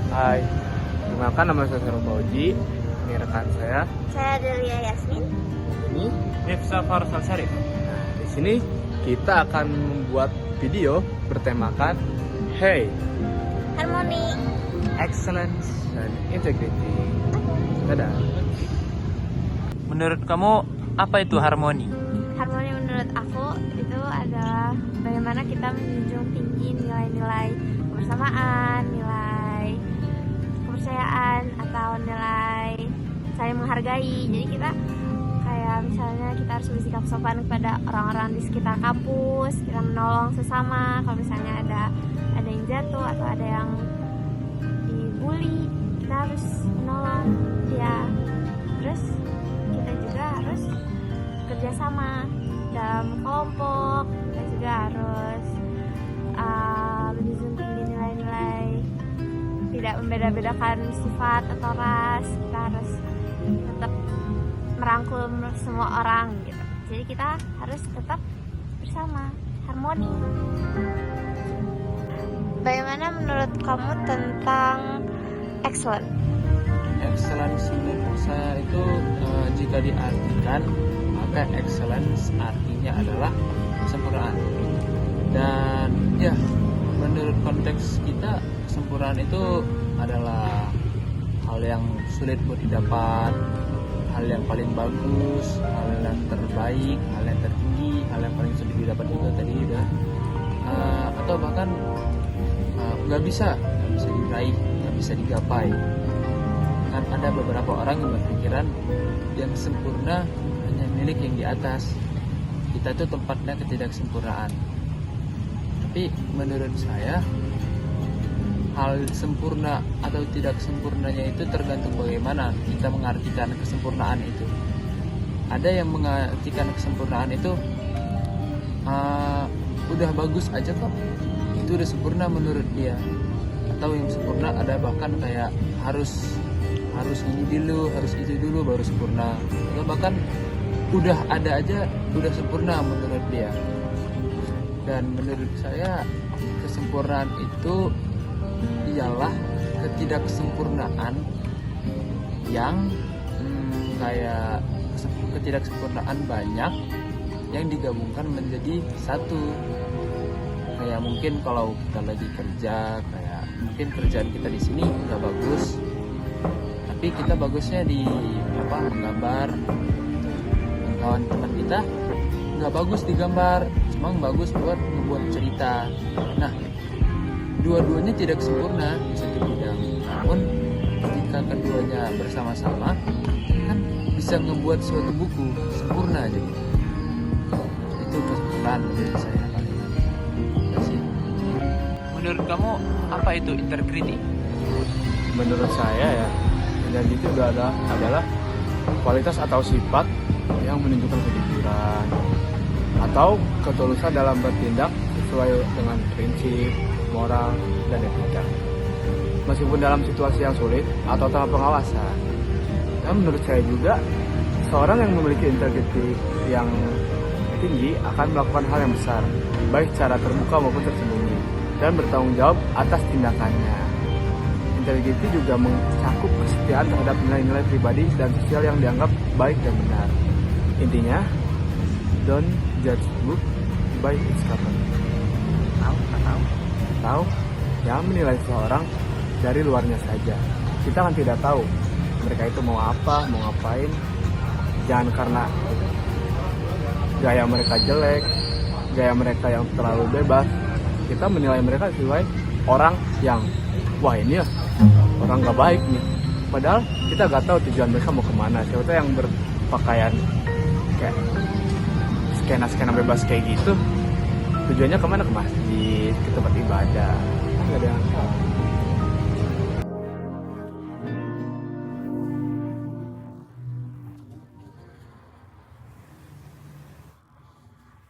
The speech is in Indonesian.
Hai, perkenalkan nama saya Sarul Fauzi. Ini rekan saya. Saya Delia Yasmin. Ini Nifsa Farsal Syarif. di sini kita akan membuat video bertemakan Hey, Harmoni. Excellence dan Integrity. Dadah. Menurut kamu apa itu harmoni? Harmoni menurut aku itu adalah bagaimana kita menjunjung tinggi nilai-nilai kebersamaan, nilai kepercayaan atau nilai saling menghargai. Jadi kita kayak misalnya kita harus bersikap sopan kepada orang-orang di sekitar kampus, kita menolong sesama kalau misalnya ada yang jatuh atau ada yang dibully, kita harus menolong dia. Terus kita juga harus kerjasama dalam kelompok. Kita juga harus menjunjung tinggi nilai-nilai, tidak membeda-bedakan sifat atau ras. Kita harus tetap merangkul semua orang gitu. Jadi kita harus tetap bersama, harmoni. Bagaimana menurut kamu tentang excellent? Excellence menurut saya itu jika diartikan, maka excellence artinya adalah kesempurnaan. Dan ya, menurut konteks kita, kesempurnaan itu adalah hal yang sulit buat didapat, hal yang paling bagus, hal yang terbaik, hal yang tertinggi, hal yang paling sulit didapat juga tadi udah, atau bahkan nggak bisa diraih, nggak bisa digapai. Kan ada beberapa orang yang berpikiran yang sempurna hanya milik yang di atas. Kita itu tempatnya ketidaksempurnaan. Tapi menurut saya, hal sempurna atau tidak sempurnanya itu tergantung bagaimana kita mengartikan kesempurnaan itu. Ada yang mengartikan kesempurnaan itu udah bagus aja kok, itu udah sempurna menurut dia. Atau yang sempurna ada bahkan kayak harus ini dulu, harus itu dulu baru sempurna. Atau bahkan udah ada aja udah sempurna menurut dia. Dan menurut saya kesempurnaan itu ialah ketidaksempurnaan yang kayak ketidaksempurnaan banyak yang digabungkan menjadi satu. Kayak mungkin kalau kita lagi kerja, kayak mungkin kerjaan kita di sini nggak bagus, tapi kita bagusnya di menggambar. Kawan teman kita nggak bagus digambar, cuma bagus buat membuat cerita. Nah, dua-duanya tidak sempurna di satu bidang. Namun ketika keduanya bersama-sama kan bisa membuat suatu buku sempurna aja. Itu kesempurnaan menurut saya. Menurut kamu apa itu integrity? Menurut saya ya, integrity itu adalah kualitas atau sifat yang menunjukkan kejujuran atau ketulusan dalam bertindak sesuai dengan prinsip, moral, dan etika. Meskipun dalam situasi yang sulit atau tanpa pengawasan. Dan menurut saya juga, seorang yang memiliki integriti yang tinggi akan melakukan hal yang besar, baik secara terbuka maupun tersembunyi, dan bertanggung jawab atas tindakannya. Integriti juga mencakup kesetiaan terhadap nilai-nilai pribadi dan sosial yang dianggap baik dan benar. Intinya, don't judge book by its cover. Tahu? Jangan menilai seseorang dari luarnya saja. Kita kan tidak tahu mereka itu mau apa, mau ngapain. Jangan karena gaya mereka jelek, gaya mereka yang terlalu bebas, kita menilai mereka sesuai orang yang wah ini ya orang gak baik nih. Padahal kita gak tahu tujuan mereka mau kemana. Siapa tahu yang berpakaian kayak skena bebas kayak gitu tujuannya kemana, ke masjid, ke tempat ibadah.